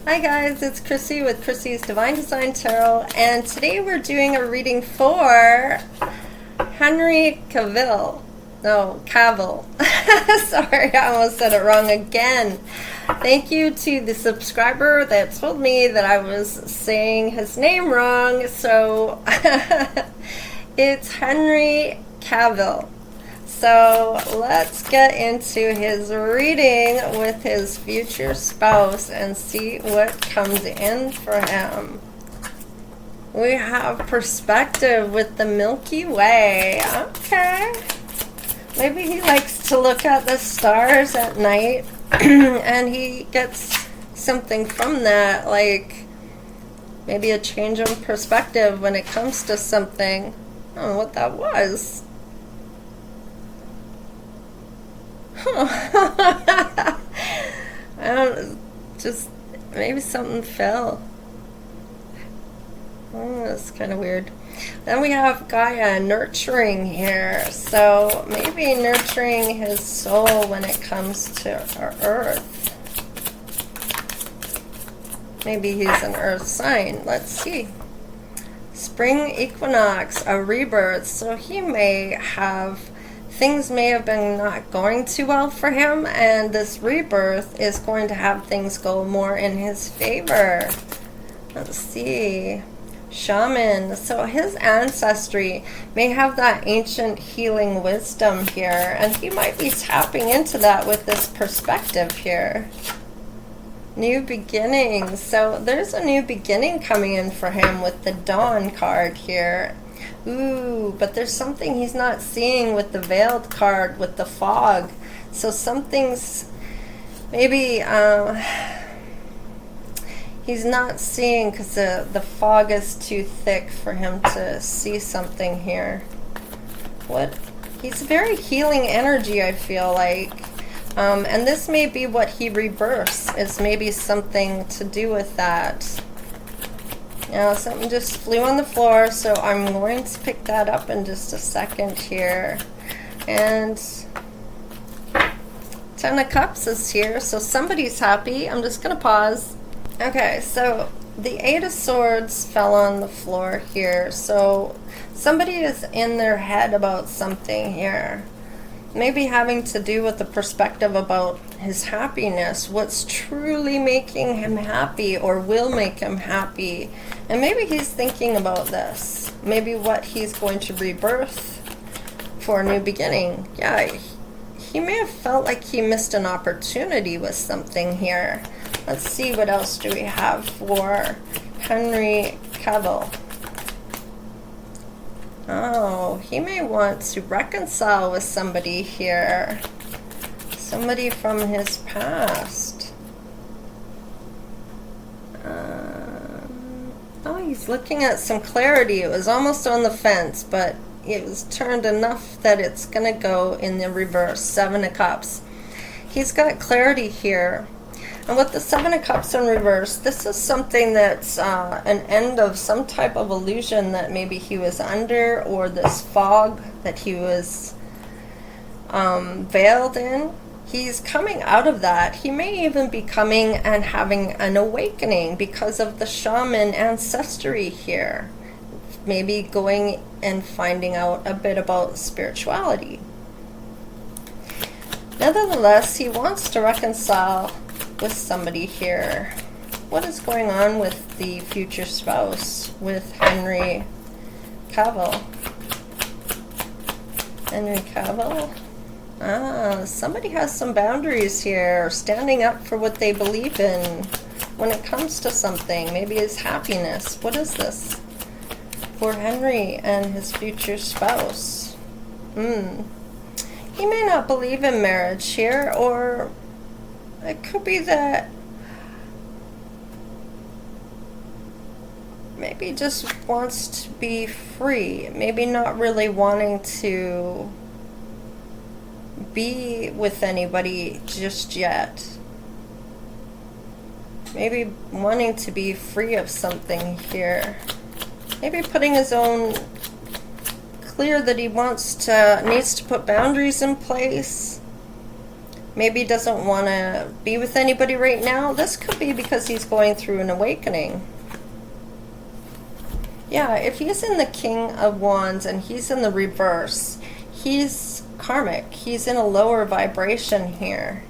Hi guys, it's Chrissie with Chrissie's Divine Design Tarot, and today we're doing a reading for Henry Cavill. No, Cavill. Sorry, I almost said it wrong again. Thank you to the subscriber that told me that I was saying his name wrong. So it's Henry Cavill. So let's get into his reading with his future spouse and see what comes in for him. We have perspective with the Milky Way. Okay. Maybe he likes to look at the stars at night and he gets something from that, like maybe a change of perspective when it comes to something. I don't know what that was. I don't, just maybe something fell. Oh, that's kind of weird. Then we have Gaia nurturing here, so maybe nurturing his soul when it comes to our earth. Maybe he's an earth sign. Let's see. Spring equinox, a rebirth, so he may have things may have been not going too well for him, and this rebirth is going to have things go more in his favor. Let's see. Shaman. So his ancestry may have that ancient healing wisdom here, and he might be tapping into that with this perspective here. New beginnings. So there's a new beginning coming in for him with the Dawn card here. Ooh, but there's something he's not seeing with the Veiled card, with the fog. So something's maybe he's not seeing because the fog is too thick for him to see something here. What? He's very healing energy, I feel like. And this may be what he rebirths, is maybe something to do with that. Now, something just flew on the floor, so I'm going to pick that up in just a second here. And Ten of Cups is here, so somebody's happy. I'm just going to pause. Okay, so the Eight of Swords fell on the floor here, so somebody is in their head about something here. Maybe having to do with the perspective about his happiness, what's truly making him happy or will make him happy. And maybe he's thinking about this. Maybe what he's going to rebirth for a new beginning. Yeah, he may have felt like he missed an opportunity with something here. Let's see, what else do we have for Henry Cavill? Oh, he may want to reconcile with somebody here. Somebody from his past. Oh, he's looking at some clarity. It was almost on the fence, but it was turned enough that it's going to go in the reverse. Seven of Cups. He's got clarity here. And with the Seven of Cups in reverse, this is something that's an end of some type of illusion that maybe he was under, or this fog that he was veiled in. He's coming out of that. He may even be coming and having an awakening because of the shaman ancestry here. Maybe going and finding out a bit about spirituality. Nevertheless, he wants to reconcile with somebody here. What is going on with the future spouse with Henry Cavill? Henry Cavill? Ah, somebody has some boundaries here, standing up for what they believe in when it comes to something. Maybe his happiness. What is this for Henry and his future spouse? He may not believe in marriage here, or it could be that maybe just wants to be free. Maybe not really wanting to be with anybody just yet. Maybe wanting to be free of something here. Maybe putting his own, clear that he needs to put boundaries in place. maybe doesn't want to be with anybody right now. This could be because he's going through an awakening. Yeah, if he's in the King of Wands and he's in the reverse, he's karmic. He's in a lower vibration here.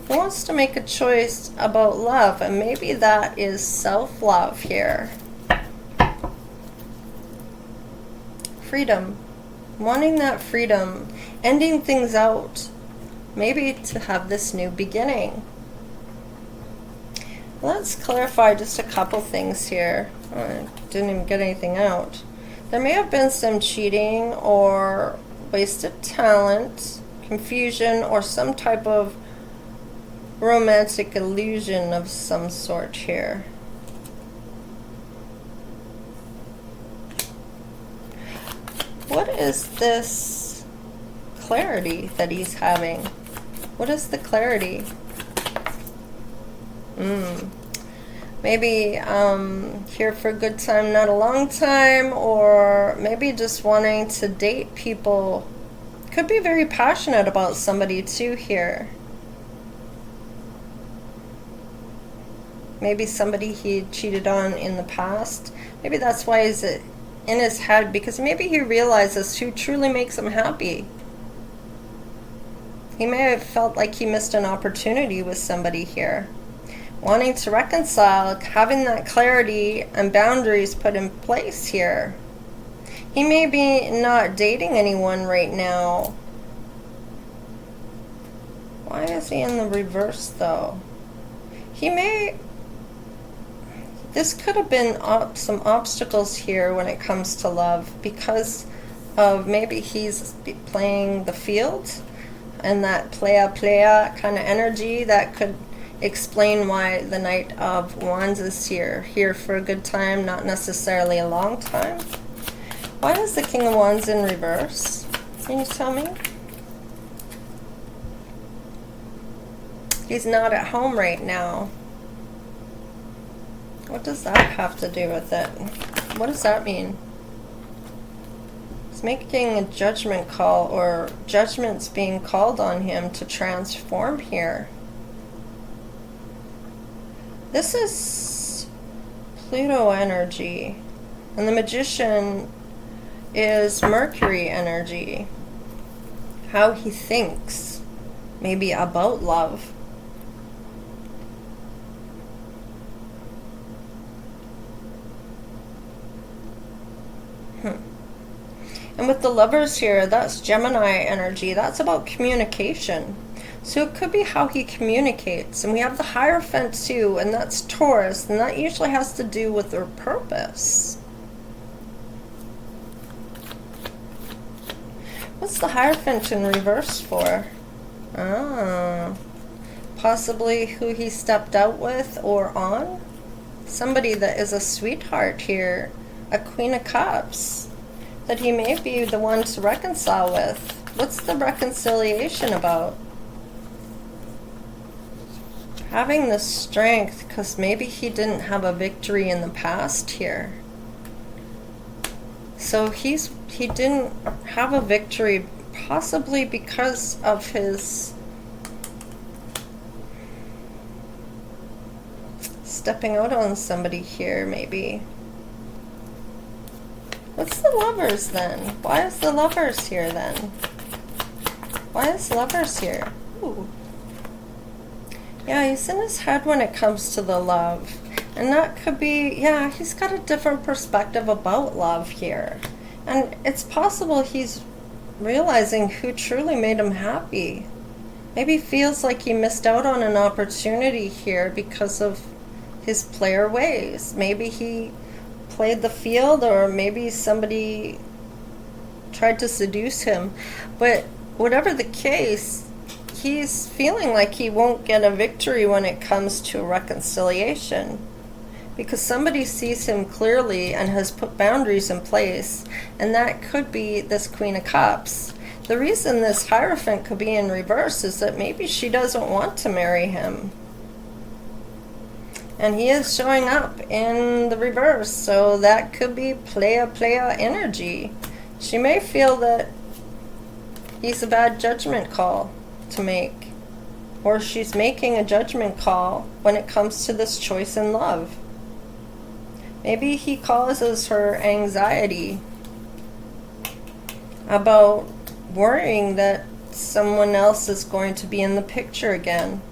He wants to make a choice about love, and maybe that is self-love here. Freedom. Wanting that freedom. Ending things out. Maybe to have this new beginning. Let's clarify just a couple things here. I didn't even get anything out. There may have been some cheating or wasted talent, confusion, or some type of romantic illusion of some sort here. What is this clarity that he's having? What is the clarity? Maybe here for a good time, not a long time, or maybe just wanting to date people. Could be very passionate about somebody too here. Maybe somebody he cheated on in the past. Maybe that's why he's in his head, because maybe he realizes who truly makes him happy. He may have felt like he missed an opportunity with somebody here. Wanting to reconcile, having that clarity and boundaries put in place here. He may be not dating anyone right now. Why is he in the reverse though? He may... This could have been some obstacles here when it comes to love, because of maybe he's playing the field and that playa kind of energy that could explain why the Knight of Wands is here for a good time, not necessarily a long time. Why is the King of Wands in reverse? Can you tell me? He's not at home right now. What does that have to do with it? What does that mean? He's making a judgment call, or judgment's being called on him to transform here. This is Pluto energy, and the Magician is Mercury energy. How he thinks, maybe about love. And with the Lovers here, that's Gemini energy. That's about communication. So it could be how he communicates. And we have the Hierophant too, and that's Taurus, and that usually has to do with their purpose. What's the Hierophant in reverse for? Possibly who he stepped out with or on. Somebody that is a sweetheart here. A Queen of Cups. That he may be the one to reconcile with. What's the reconciliation about? Having the strength, because maybe he didn't have a victory in the past here. So he didn't have a victory, possibly because of his stepping out on somebody here, maybe. What's the Lovers then? Why is the Lovers here then? Why is Lovers here? Ooh. Yeah, he's in his head when it comes to the love. And that could be, yeah, he's got a different perspective about love here. And it's possible he's realizing who truly made him happy. Maybe feels like he missed out on an opportunity here because of his player ways. Maybe he played the field, or maybe somebody tried to seduce him. But whatever the case, he's feeling like he won't get a victory when it comes to reconciliation, because somebody sees him clearly and has put boundaries in place, and that could be this Queen of Cups. The reason this Hierophant could be in reverse is that maybe she doesn't want to marry him. And he is showing up in the reverse, so that could be playa energy. She may feel that he's a bad judgment call to make. Or she's making a judgment call when it comes to this choice in love. Maybe he causes her anxiety about worrying that someone else is going to be in the picture again.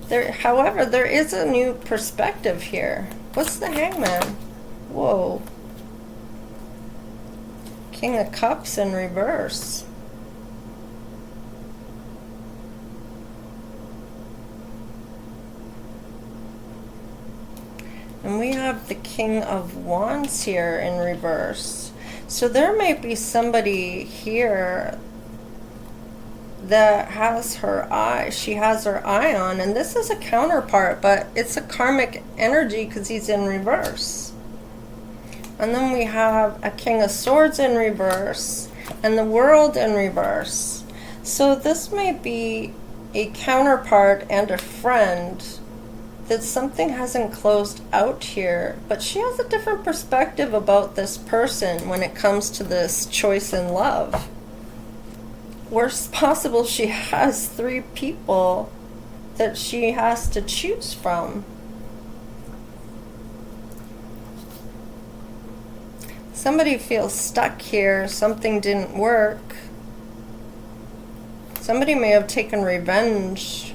However, there is a new perspective here. What's the Hangman? Whoa. King of Cups in reverse. And we have the King of Wands here in reverse. So there might be somebody here that has her eye, she has her eye on, and this is a counterpart, but it's a karmic energy because he's in reverse. And then we have a King of Swords in reverse and the World in reverse. So this may be a counterpart and a friend that something hasn't closed out here, but she has a different perspective about this person when it comes to this choice in love. Or it's possible she has 3 people that she has to choose from. Somebody feels stuck here, something didn't work. Somebody may have taken revenge,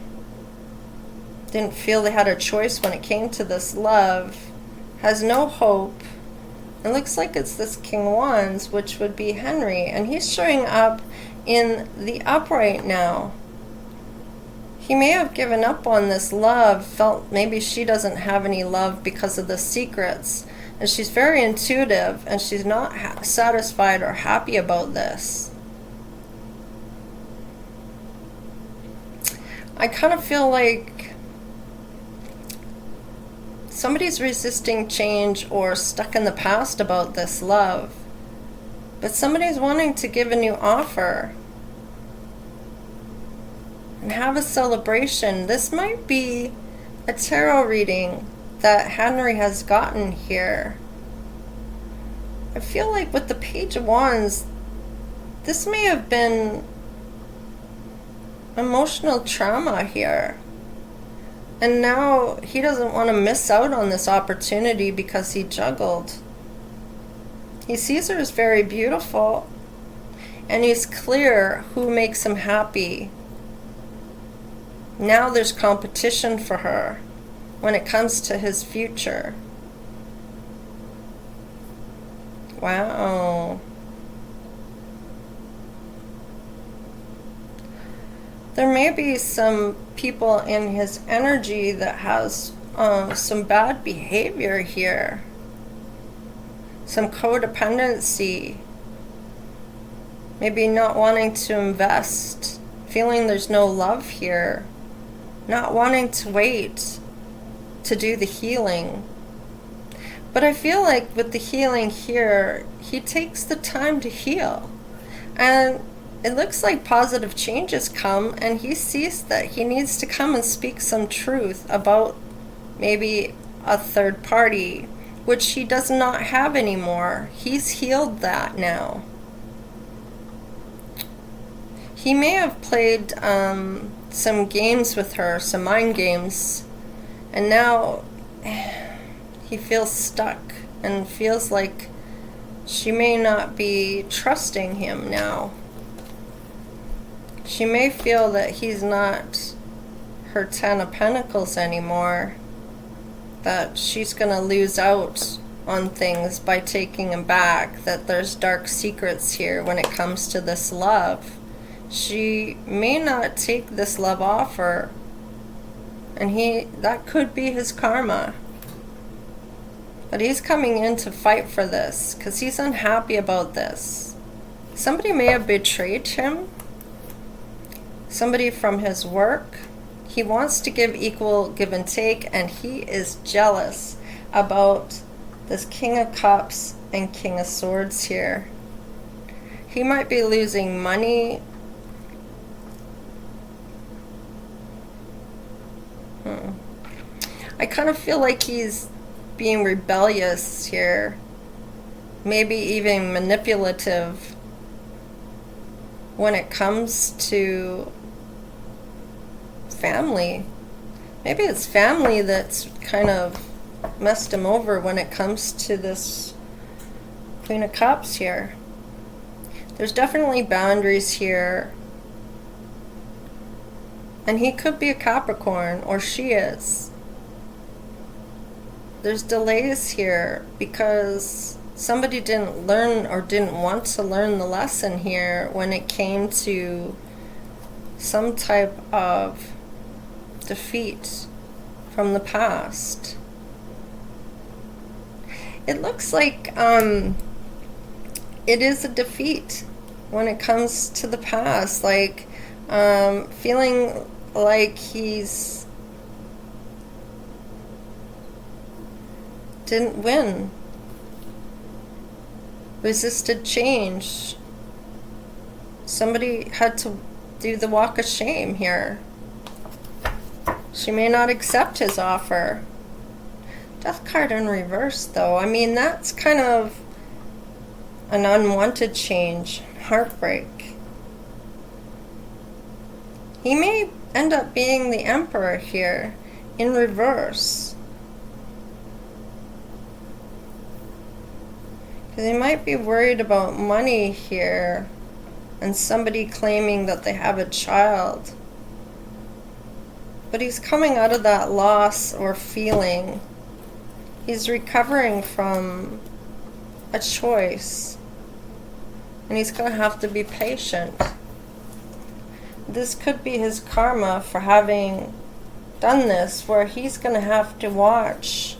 didn't feel they had a choice when it came to this love, has no hope. It looks like it's this King of Wands, which would be Henry, and he's showing up in the upright now. He may have given up on this love, felt maybe she doesn't have any love because of the secrets, and she's very intuitive, and she's not satisfied or happy about this. I kind of feel like somebody's resisting change or stuck in the past about this love. But somebody's wanting to give a new offer and have a celebration. This might be a tarot reading that Henry has gotten here. I feel like with the Page of Wands, this may have been emotional trauma here. And now he doesn't want to miss out on this opportunity because he juggled. He sees her as very beautiful, and he's clear who makes him happy. Now there's competition for her when it comes to his future. Wow. There may be some people in his energy that has some bad behavior here. Some codependency, maybe not wanting to invest, feeling there's no love here, not wanting to wait to do the healing. But I feel like with the healing here, he takes the time to heal. And it looks like positive changes come, and he sees that he needs to come and speak some truth about maybe a third party, which he does not have anymore. He's healed that now. He may have played some games with her, some mind games, and now he feels stuck and feels like she may not be trusting him now. She may feel that he's not her 10 of Pentacles anymore, that she's going to lose out on things by taking him back, that there's dark secrets here when it comes to this love. She may not take this love offer, and that could be his karma. But he's coming in to fight for this because he's unhappy about this. Somebody may have betrayed him, somebody from his work. He wants to give equal give and take, and he is jealous about this King of Cups and King of Swords here. He might be losing money. I kind of feel like he's being rebellious here, maybe even manipulative. when it comes to family. Maybe it's family that's kind of messed him over when it comes to this Queen of Cups here. There's definitely boundaries here. And he could be a Capricorn, or she is. There's delays here because somebody didn't learn or didn't want to learn the lesson here when it came to some type of defeat from the past. It looks like it is a defeat when it comes to the past, like feeling like he's didn't win, resisted change. Somebody had to do the walk of shame here. She may not accept his offer. Death card in reverse, though. I mean, that's kind of an unwanted change, heartbreak. He may end up being the Emperor here in reverse. Because he might be worried about money here and somebody claiming that they have a child. But he's coming out of that loss or feeling. He's recovering from a choice. And he's going to have to be patient. This could be his karma for having done this, where he's going to have to watch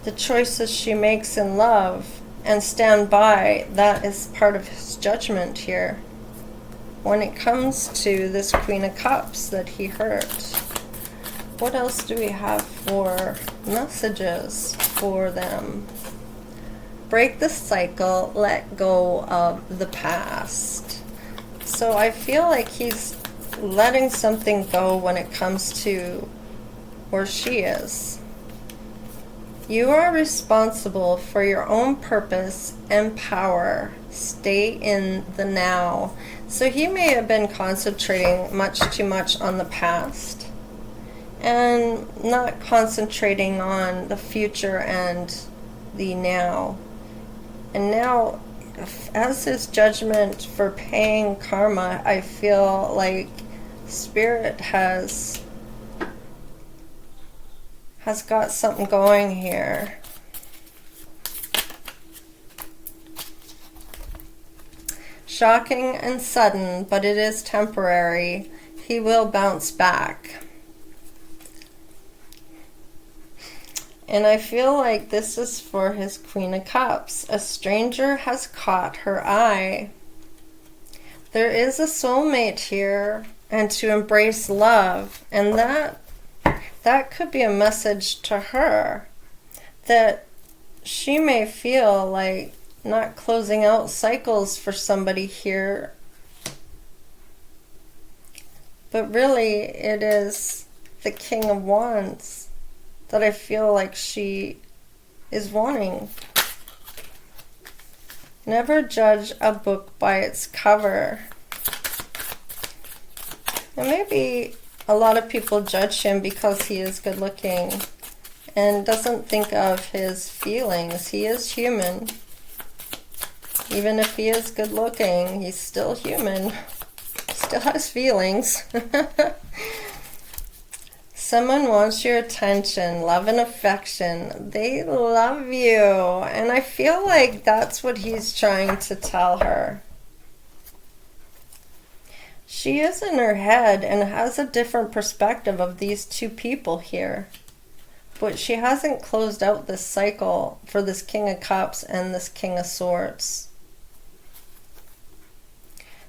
the choices she makes in love and stand by. That is part of his judgment here when it comes to this Queen of Cups that he hurt. What else do we have for messages for them? Break the cycle, let go of the past. So I feel like he's letting something go when it comes to where she is. You are responsible for your own purpose and power. Stay in the now. So he may have been concentrating much too much on the past and not concentrating on the future and the now. And now, as his judgment for paying karma, I feel like Spirit has got something going here. Shocking and sudden, but it is temporary. He will bounce back. And I feel like this is for his Queen of Cups. A stranger has caught her eye. There is a soulmate here, and to embrace love. And that could be a message to her, that she may feel like not closing out cycles for somebody here. But really, it is the King of Wands that I feel like she is wanting. Never judge a book by its cover. And maybe a lot of people judge him because he is good looking and doesn't think of his feelings. He is human. Even if he is good looking, he's still human. Still has feelings. Someone wants your attention, love and affection. They love you. And I feel like that's what he's trying to tell her. She is in her head and has a different perspective of these two people here. But she hasn't closed out this cycle for this King of Cups and this King of Swords.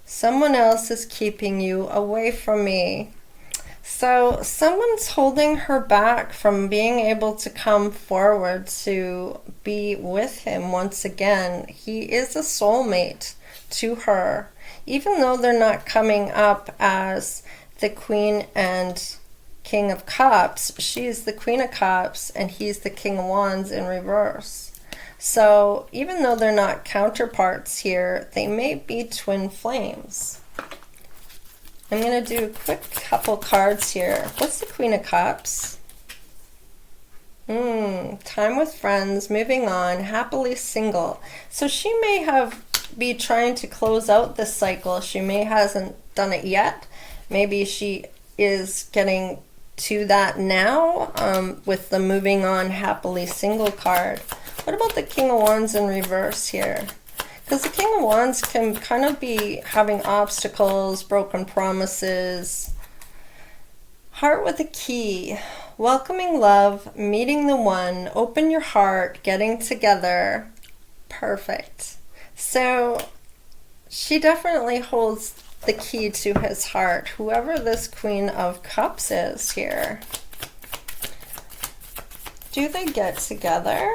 Someone else is keeping you away from me. So someone's holding her back from being able to come forward to be with him once again. He is a soulmate to her. Even though they're not coming up as the Queen and King of Cups, she's the Queen of Cups and he's the King of Wands in reverse. So even though they're not counterparts here, they may be twin flames. I'm going to do a quick couple cards here. What's the Queen of Cups? Time with friends, moving on, happily single. So she may be trying to close out this cycle. She may hasn't done it yet. Maybe she is getting to that now with the moving on, happily single card. What about the King of Wands in reverse here? Because the King of Wands can kind of be having obstacles, broken promises. Heart with a key. Welcoming love, meeting the one, open your heart, getting together. Perfect. So she definitely holds the key to his heart, whoever this Queen of Cups is here. Do they get together?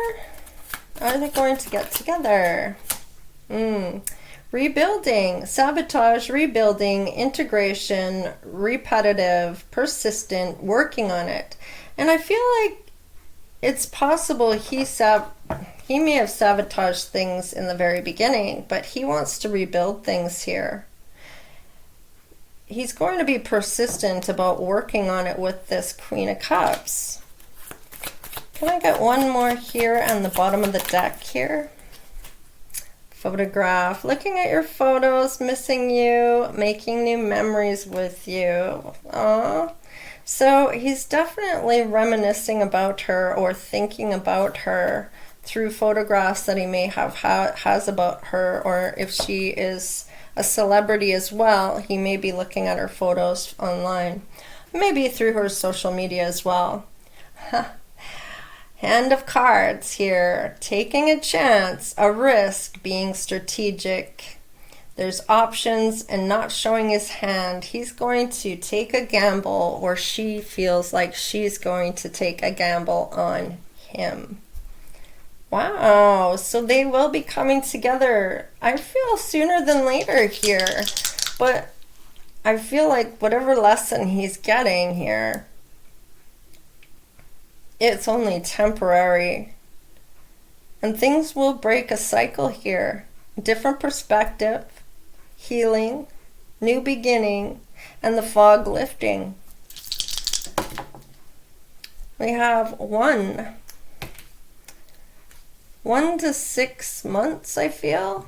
Are they going to get together? Rebuilding, sabotage, rebuilding, integration, repetitive, persistent, working on it. And I feel like it's possible he may have sabotaged things in the very beginning, but he wants to rebuild things here. He's going to be persistent about working on it with this Queen of Cups. Can I get one more here on the bottom of the deck here? Photograph, looking at your photos, missing you, making new memories with you. Aww. So he's definitely reminiscing about her or thinking about her through photographs that he may has about her, or if she is a celebrity as well, he may be looking at her photos online, maybe through her social media as well. Hand of cards here, taking a chance, a risk, being strategic. There's options and not showing his hand. He's going to take a gamble, or she feels like she's going to take a gamble on him. Wow, so they will be coming together. I feel sooner than later here, but I feel like whatever lesson he's getting here, it's only temporary. And things will break a cycle here. Different perspective, healing, new beginning, and the fog lifting. We have 1 to 6 months, I feel.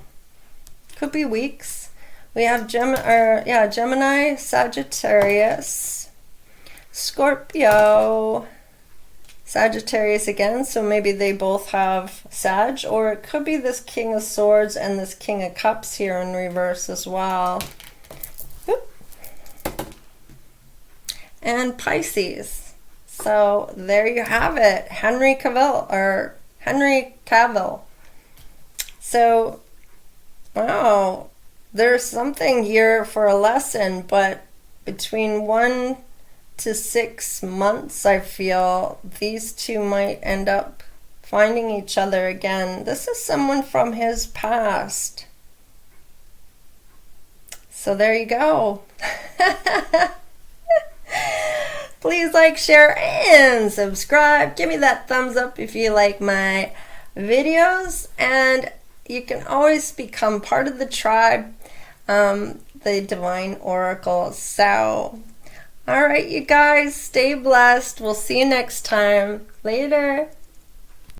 Could be weeks. We have Gemini, Sagittarius, Scorpio, Sagittarius again, so maybe they both have Sag, or it could be this King of Swords and this King of Cups here in reverse as well. Oop. And Pisces. So there you have it, Henry Cavill. So, wow, there's something here for a lesson, but between 1 to 6 months, I feel these two might end up finding each other again. This is someone from his past. So there you go. Please like, share, and subscribe. Give me that thumbs up if you like my videos, and you can always become part of the tribe, the Divine Oracle. So all right, you guys, stay blessed. We'll see you next time. Later.